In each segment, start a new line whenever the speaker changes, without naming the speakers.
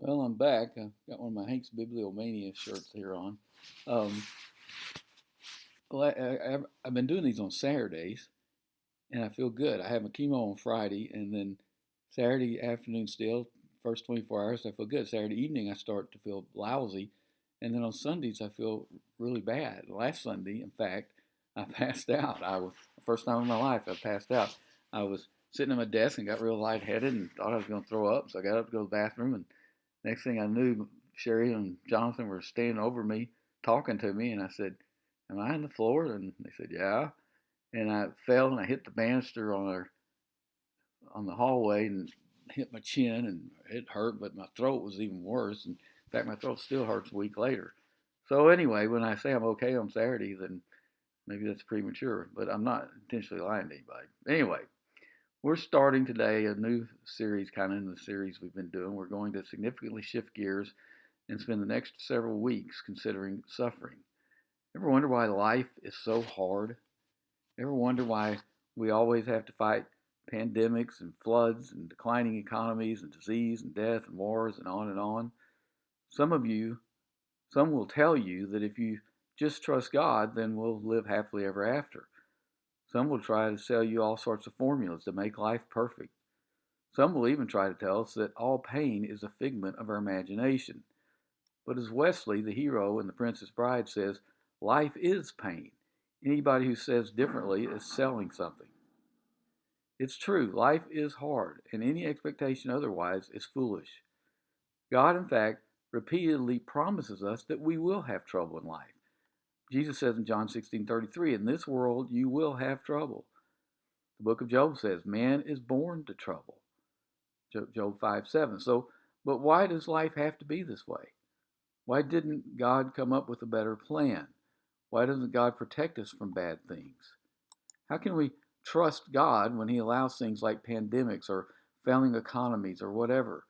Well, I'm back. I've got one of my Hank's Bibliomania shirts here on. Um, I've been doing these on Saturdays, and I feel good. I have my chemo on Friday, and then Saturday afternoon still, first 24 hours, I feel good. Saturday evening, I start to feel lousy, and then on Sundays, I feel really bad. Last Sunday, in fact, I passed out. I was the first time in my life I passed out. I was sitting at my desk and got real lightheaded and thought I was going to throw up, so I got up to go to the bathroom and next thing I knew, Sherry and Jonathan were standing over me, talking to me, and I said, "Am I on the floor?" And they said, "Yeah." And I fell and I hit the banister on the hallway and hit my chin, and it hurt, but my throat was even worse. And in fact, my throat still hurts a week later. So anyway, when I say I'm okay on Saturday, then maybe that's premature, but I'm not intentionally lying to anybody. Anyway, we're starting today a new series, kind of in the series we've been doing. We're going to significantly shift gears and spend the next several weeks considering suffering. Ever wonder why life is so hard? Ever wonder why we always have to fight pandemics and floods and declining economies and disease and death and wars and on and on? Some of you, some will tell you that if you just trust God, then we'll live happily ever after. Some will try to sell you all sorts of formulas to make life perfect. Some will even try to tell us that all pain is a figment of our imagination. But as Wesley, the hero in The Princess Bride, says, life is pain. Anybody who says differently is selling something. It's true, life is hard, and any expectation otherwise is foolish. God, in fact, repeatedly promises us that we will have trouble in life. Jesus says in John 16:33, in this world you will have trouble. The book of Job says, man is born to trouble. Job 5:7. But why does life have to be this way? Why didn't God come up with a better plan? Why doesn't God protect us from bad things? How can we trust God when He allows things like pandemics or failing economies or whatever?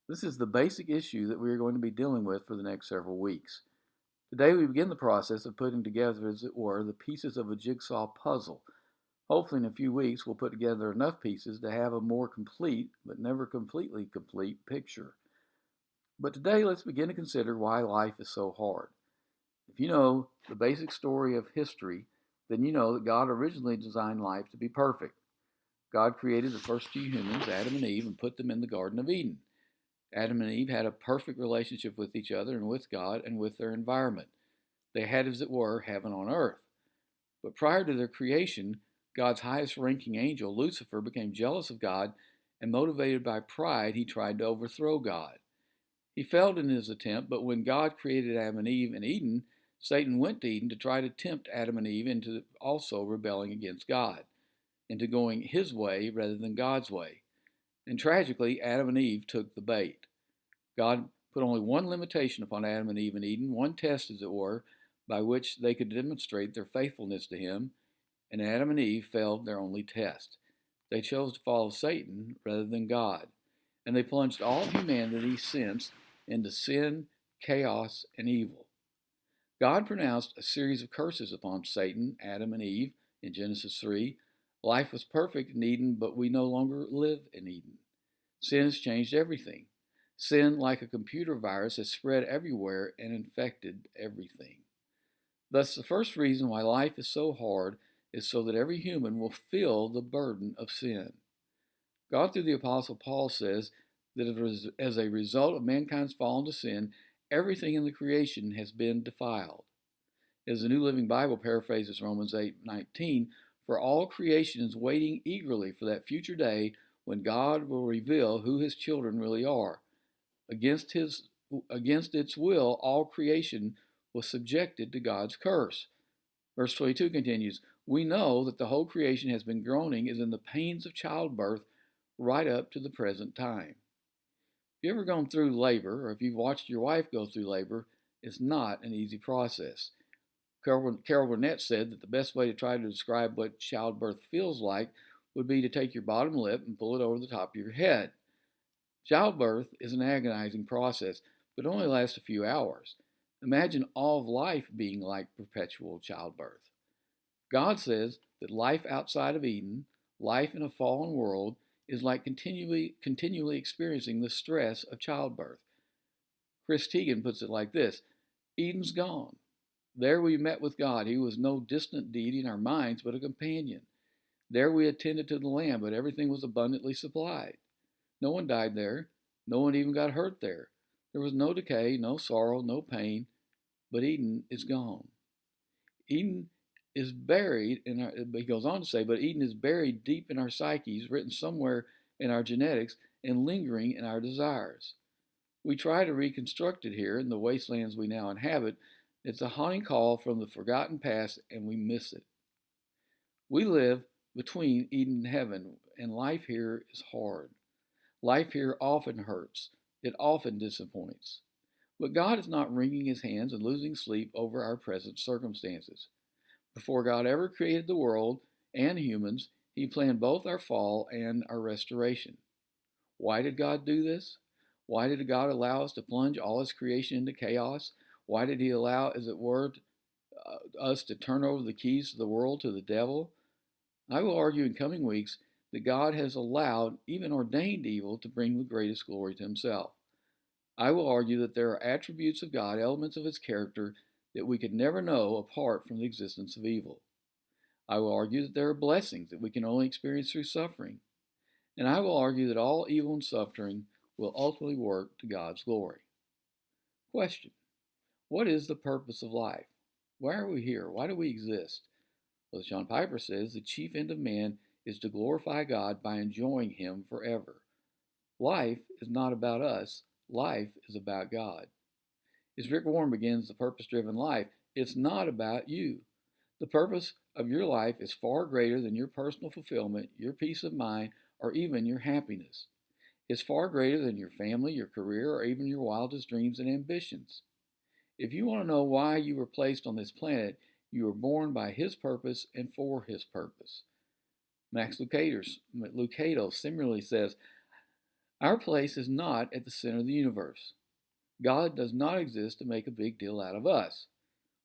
This is the basic issue that we are going to be dealing with for the next several weeks. Today we begin the process of putting together, as it were, the pieces of a jigsaw puzzle. Hopefully in a few weeks we'll put together enough pieces to have a more complete, but never completely complete, picture. But today let's begin to consider why life is so hard. If you know the basic story of history, then you know that God originally designed life to be perfect. God created the first few humans, Adam and Eve, and put them in the Garden of Eden. Adam and Eve had a perfect relationship with each other and with God and with their environment. They had, as it were, heaven on earth. But prior to their creation, God's highest ranking angel, Lucifer, became jealous of God, and motivated by pride, he tried to overthrow God. He failed in his attempt, but when God created Adam and Eve in Eden, Satan went to Eden to try to tempt Adam and Eve into also rebelling against God, into going his way rather than God's way. And tragically, Adam and Eve took the bait. God put only one limitation upon Adam and Eve in Eden, one test, as it were, by which they could demonstrate their faithfulness to him, and Adam and Eve failed their only test. They chose to follow Satan rather than God, and they plunged all humanity since into sin, chaos, and evil. God pronounced a series of curses upon Satan, Adam, and Eve in Genesis 3. Life was perfect in Eden, but we no longer live in Eden. Sin has changed everything. Sin, like a computer virus, has spread everywhere and infected everything. Thus, the first reason why life is so hard is so that every human will feel the burden of sin. God, through the Apostle Paul, says that as a result of mankind's fall into sin, everything in the creation has been defiled. As the New Living Bible paraphrases Romans 8:19, for all creation is waiting eagerly for that future day when God will reveal who his children really are. Against its will, all creation was subjected to God's curse. Verse 22 continues, we know that the whole creation has been groaning as in the pains of childbirth right up to the present time. If you've ever gone through labor, or if you've watched your wife go through labor, it's not an easy process. Carol Burnett said that the best way to try to describe what childbirth feels like would be to take your bottom lip and pull it over the top of your head. Childbirth is an agonizing process, but only lasts a few hours. Imagine all of life being like perpetual childbirth. God says that life outside of Eden, life in a fallen world, is like continually experiencing the stress of childbirth. Chris Teigen puts it like this: Eden's gone. There we met with God. He was no distant deity in our minds, but a companion. There we attended to the lamb, but everything was abundantly supplied. No one died there. No one even got hurt there. There was no decay, no sorrow, no pain, but Eden is gone. Eden is buried in our, he goes on to say, but Eden is buried deep in our psyches, written somewhere in our genetics, and lingering in our desires. We try to reconstruct it here in the wastelands we now inhabit. It's a haunting call from the forgotten past, and we miss it. We live between Eden and heaven, and life here is hard. Life here often hurts. It often disappoints. But God is not wringing his hands and losing sleep over our present circumstances. Before God ever created the world and humans, he planned both our fall and our restoration. Why did God do this? Why did God allow us to plunge all his creation into chaos? Why did he allow, as it were, us to turn over the keys to the world to the devil? I will argue in coming weeks that God has allowed, even ordained evil to bring the greatest glory to himself. I will argue that there are attributes of God, elements of his character, that we could never know apart from the existence of evil. I will argue that there are blessings that we can only experience through suffering. And I will argue that all evil and suffering will ultimately work to God's glory. Question: what is the purpose of life? Why are we here? Why do we exist? Well, as John Piper says, the chief end of man is to glorify God by enjoying him forever. Life is not about us. Life is about God. As Rick Warren begins The Purpose-Driven Life, it's not about you. The purpose of your life is far greater than your personal fulfillment, your peace of mind, or even your happiness. It's far greater than your family, your career, or even your wildest dreams and ambitions. If you want to know why you were placed on this planet, you were born by his purpose and for his purpose. Max Lucado similarly says, our place is not at the center of the universe. God does not exist to make a big deal out of us.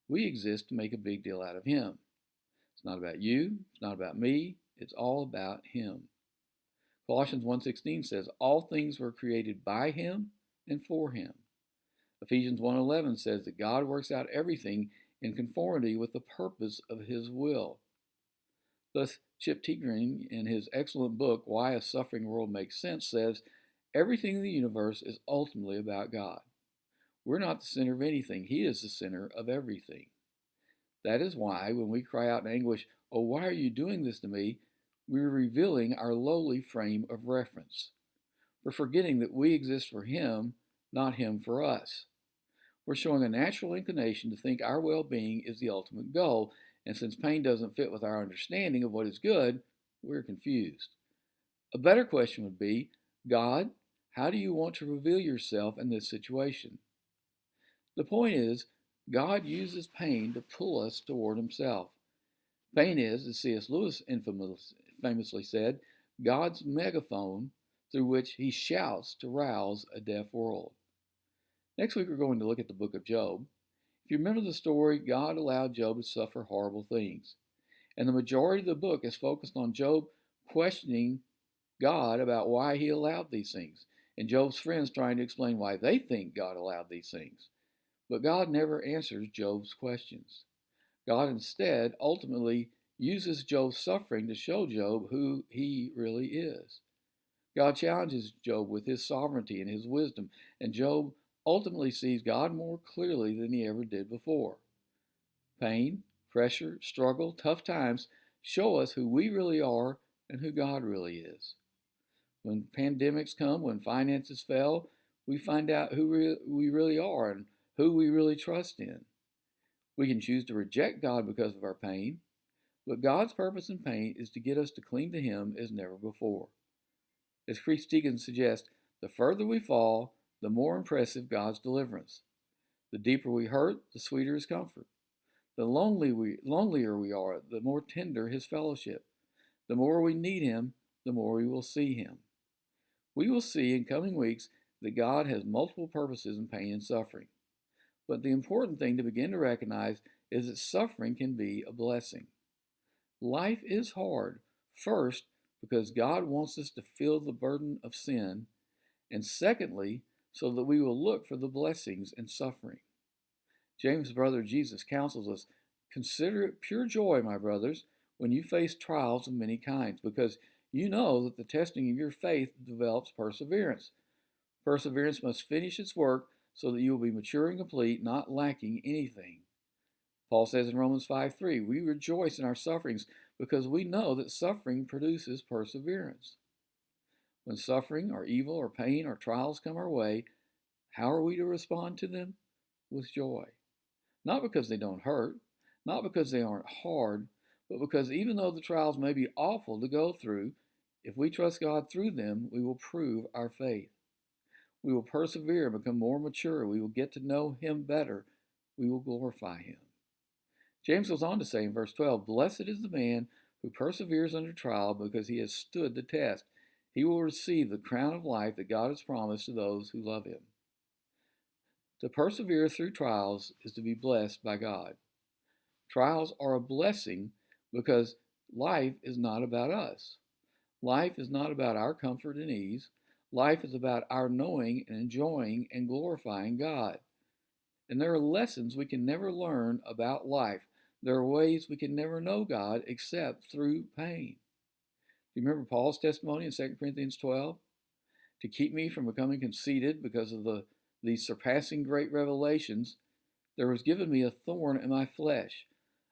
We exist to make a big deal out of him. It's not about you. It's not about me. It's all about him. Colossians 1:16 says, all things were created by him and for him. Ephesians 1:11 says that God works out everything in conformity with the purpose of his will. Thus, Chip Tiegreen, in his excellent book, Why a Suffering World Makes Sense, says, everything in the universe is ultimately about God. We're not the center of anything. He is the center of everything. That is why when we cry out in anguish, oh, why are you doing this to me? We're revealing our lowly frame of reference. We're forgetting that we exist for him, not him for us. We're showing a natural inclination to think our well-being is the ultimate goal, and since pain doesn't fit with our understanding of what is good, we're confused. A better question would be, God, how do you want to reveal yourself in this situation? The point is, God uses pain to pull us toward himself. Pain is, as C.S. Lewis famously said, God's megaphone through which he shouts to rouse a deaf world. Next week we're going to look at the book of Job. If you remember the story, God allowed Job to suffer horrible things. And the majority of the book is focused on Job questioning God about why he allowed these things, and Job's friends trying to explain why they think God allowed these things. But God never answers Job's questions. God instead ultimately uses Job's suffering to show Job who he really is. God challenges Job with his sovereignty and his wisdom, and Job ultimately sees God more clearly than he ever did before. Pain, pressure, struggle, tough times show us who we really are and who God really is. When pandemics come, when finances fail, we find out who we really are and who we really trust in. We can choose to reject God because of our pain, but God's purpose in pain is to get us to cling to him as never before. As Chris Teigen suggests, the further we fall, the more impressive God's deliverance. The deeper we hurt, the sweeter his comfort. The lonelier we are, the more tender his fellowship. The more we need him, the more we will see him. We will see in coming weeks that God has multiple purposes in pain and suffering. But the important thing to begin to recognize is that suffering can be a blessing. Life is hard, first, because God wants us to feel the burden of sin, and secondly, so that we will look for the blessings in suffering. James' brother Jesus counsels us, "Consider it pure joy, my brothers, when you face trials of many kinds, because you know that the testing of your faith develops perseverance. Perseverance must finish its work so that you will be mature and complete, not lacking anything." Paul says in Romans 5:3, "We rejoice in our sufferings because we know that suffering produces perseverance." When suffering or evil or pain or trials come our way, how are we to respond to them? With joy. Not because they don't hurt, not because they aren't hard, but because even though the trials may be awful to go through, if we trust God through them, we will prove our faith. We will persevere and become more mature. We will get to know Him better. We will glorify Him. James goes on to say in verse 12, "Blessed is the man who perseveres under trial, because he has stood the test. He will receive the crown of life that God has promised to those who love Him." To persevere through trials is to be blessed by God. Trials are a blessing because life is not about us. Life is not about our comfort and ease. Life is about our knowing and enjoying and glorifying God. And there are lessons we can never learn about life. There are ways we can never know God except through pain. Do you remember Paul's testimony in 2 Corinthians 12? "To keep me from becoming conceited because of these surpassing great revelations, there was given me a thorn in my flesh,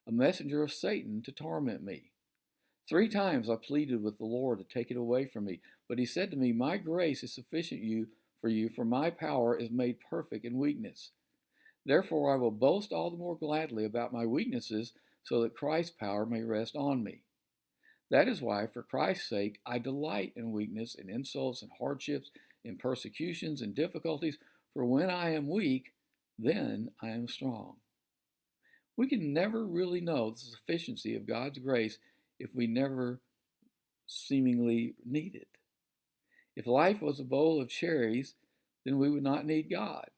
a messenger of Satan to torment me. 3 times I pleaded with the Lord to take it away from me, but He said to me, 'My grace is sufficient for you, for my power is made perfect in weakness. Therefore I will boast all the more gladly about my weaknesses, so that Christ's power may rest on me. That is why, for Christ's sake, I delight in weakness, in insults, and hardships, in persecutions, and difficulties, for when I am weak, then I am strong.'" We can never really know the sufficiency of God's grace if we never seemingly need it. If life was a bowl of cherries, then we would not need God,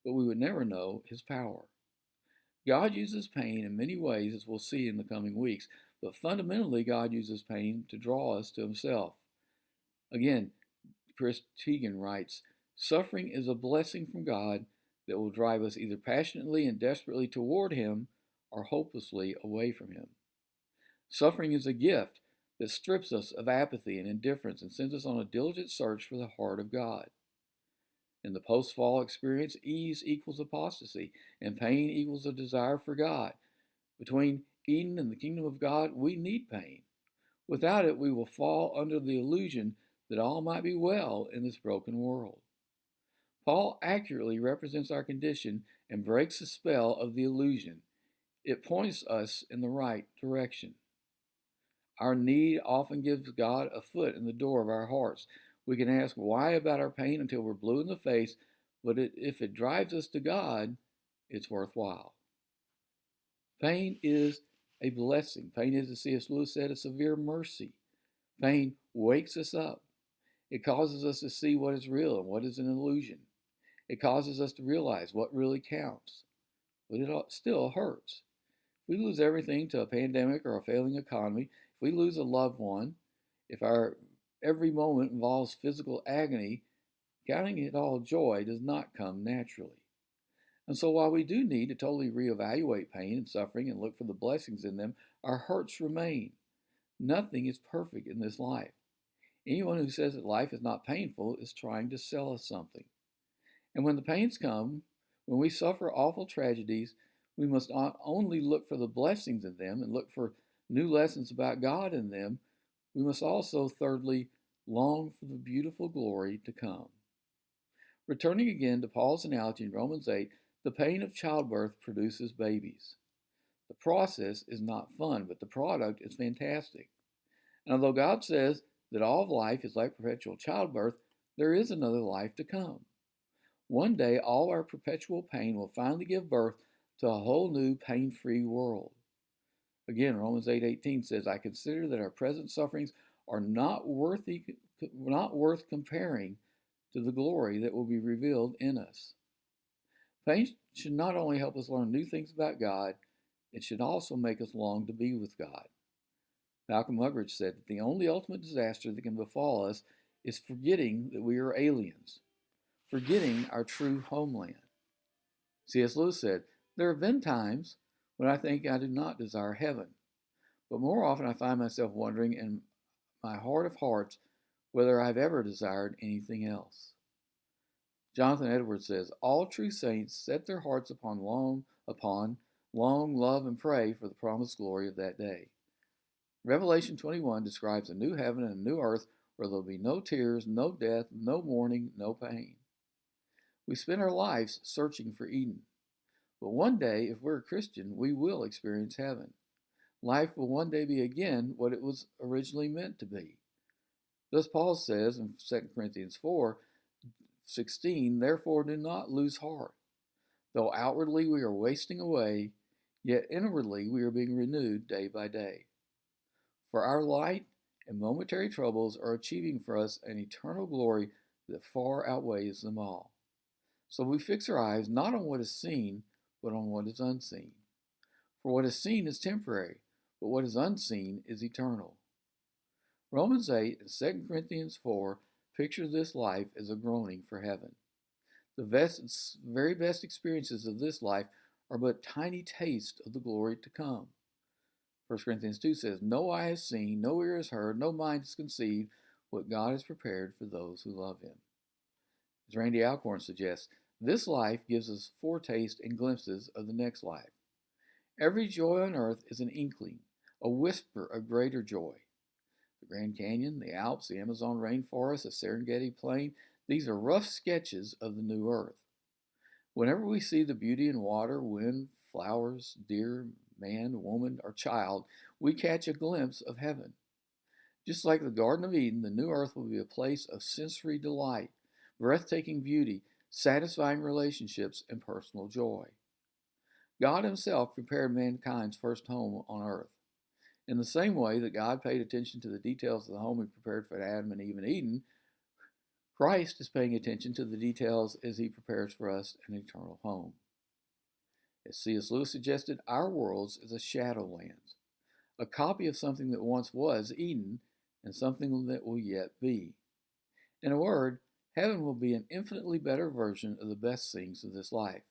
but we would never know His power. God uses pain in many ways, as we'll see in the coming weeks, but fundamentally, God uses pain to draw us to Himself. Again, Chris Tiegreen writes, "Suffering is a blessing from God that will drive us either passionately and desperately toward Him or hopelessly away from Him. Suffering is a gift that strips us of apathy and indifference and sends us on a diligent search for the heart of God. In the post-fall experience, ease equals apostasy, and pain equals a desire for God. Between Eden and the kingdom of God, we need pain. Without it, we will fall under the illusion that all might be well in this broken world." Paul accurately represents our condition and breaks the spell of the illusion. It points us in the right direction. Our need often gives God a foot in the door of our hearts. We can ask why about our pain until we're blue in the face, but if it drives us to God, it's worthwhile. Pain is a blessing. Pain is, as C.S. Lewis said, a severe mercy. Pain wakes us up. It causes us to see what is real and what is an illusion. It causes us to realize what really counts. But it still hurts. If we lose everything to a pandemic or a failing economy, if we lose a loved one, if our every moment involves physical agony, counting it all joy does not come naturally. And so while we do need to totally reevaluate pain and suffering and look for the blessings in them, our hurts remain. Nothing is perfect in this life. Anyone who says that life is not painful is trying to sell us something. And when the pains come, when we suffer awful tragedies, we must not only look for the blessings in them and look for new lessons about God in them, we must also, thirdly, long for the beautiful glory to come. Returning again to Paul's analogy in Romans 8, the pain of childbirth produces babies. The process is not fun, but the product is fantastic. And although God says that all of life is like perpetual childbirth, there is another life to come. One day, all our perpetual pain will finally give birth to a whole new pain-free world. Again, Romans 8:18 says, "I consider that our present sufferings are not worth comparing to the glory that will be revealed in us." Pain should not only help us learn new things about God, it should also make us long to be with God. Malcolm Muggeridge said that the only ultimate disaster that can befall us is forgetting that we are aliens. forgetting our true homeland. C.S. Lewis said, "There have been times when I think I do not desire heaven, but more often I find myself wondering in my heart of hearts whether I've ever desired anything else." Jonathan Edwards says, "All true saints set their hearts upon long love and pray for the promised glory of that day." Revelation 21 describes a new heaven and a new earth where there will be no tears, no death, no mourning, no pain. We spend our lives searching for Eden. But one day, if we're a Christian, we will experience heaven. Life will one day be again what it was originally meant to be. Thus Paul says in 2 Corinthians 4:16, "Therefore do not lose heart. Though outwardly we are wasting away, yet inwardly we are being renewed day by day. For our light and momentary troubles are achieving for us an eternal glory that far outweighs them all." So we fix our eyes not on what is seen, but on what is unseen. For what is seen is temporary, but what is unseen is eternal. Romans 8 and 2 Corinthians 4 picture this life as a groaning for heaven. The very best experiences of this life are but tiny tastes of the glory to come. 1 Corinthians 2 says, "No eye has seen, no ear has heard, no mind has conceived what God has prepared for those who love Him." As Randy Alcorn suggests, this life gives us foretaste and glimpses of the next life. Every joy on earth is an inkling, a whisper of greater joy. The Grand Canyon, the Alps, the Amazon rainforest, the Serengeti plain, these are rough sketches of the new earth. Whenever we see the beauty in water, wind, flowers, deer, man, woman, or child, we catch a glimpse of heaven. Just like the Garden of Eden, the new earth will be a place of sensory delight, breathtaking beauty, satisfying relationships, and personal joy. God Himself prepared mankind's first home on earth. In the same way that God paid attention to the details of the home He prepared for Adam and Eve in Eden, Christ is paying attention to the details as He prepares for us an eternal home. As C.S. Lewis suggested, our world is a shadowland, a copy of something that once was Eden and something that will yet be. In a word, heaven will be an infinitely better version of the best things of this life.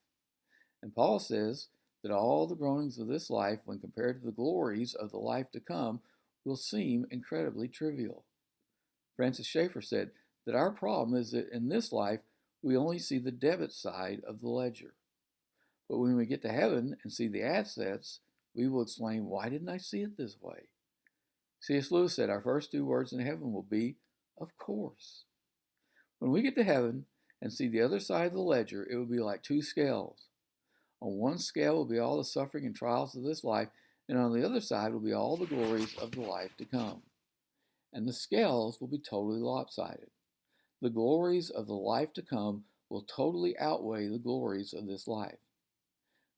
And Paul says that all the groanings of this life, when compared to the glories of the life to come, will seem incredibly trivial. Francis Schaeffer said that our problem is that in this life we only see the debit side of the ledger. But when we get to heaven and see the assets, we will exclaim, "Why didn't I see it this way?" C.S. Lewis said our first two words in heaven will be, "Of course." When we get to heaven and see the other side of the ledger, it will be like two scales. On one scale will be all the suffering and trials of this life, and on the other side will be all the glories of the life to come. And the scales will be totally lopsided. The glories of the life to come will totally outweigh the glories of this life.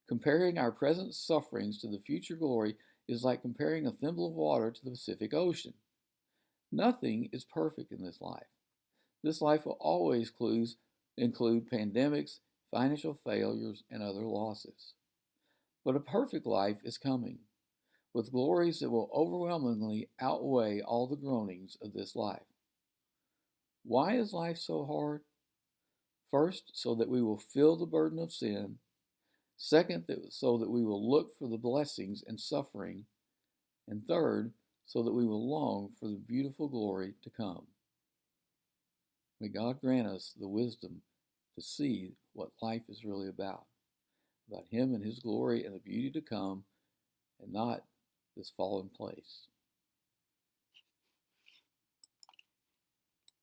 Comparing our present sufferings to the future glory is like comparing a thimble of water to the Pacific Ocean. Nothing is perfect in this life. This life will always include pandemics, financial failures, and other losses. But a perfect life is coming, with glories that will overwhelmingly outweigh all the groanings of this life. Why is life so hard? First, so that we will feel the burden of sin. Second, so that we will look for the blessings and suffering. And third, so that we will long for the beautiful glory to come. May God grant us the wisdom to see what life is really about Him and His glory and the beauty to come, and not this fallen place.